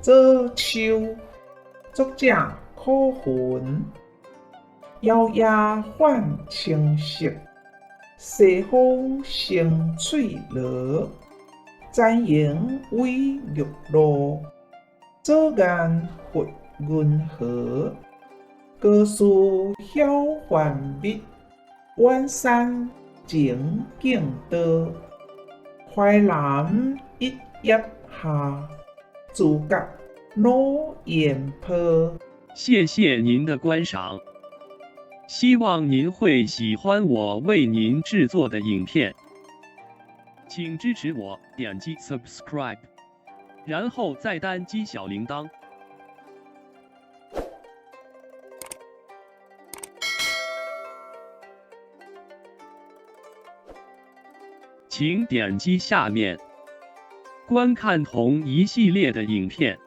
做秋，作者柯魂。摇曳泛青色，西风生翠萝。展颜为玉露，左岸发云河。歌书晓幻灭，远山情景多。淮南一叶下，自觉老燕坡。谢谢您的观赏，希望您会喜欢我为您制作的影片。请支持我，点击 subscribe， 然后再单击小铃铛。请点击下面观看同一系列的影片。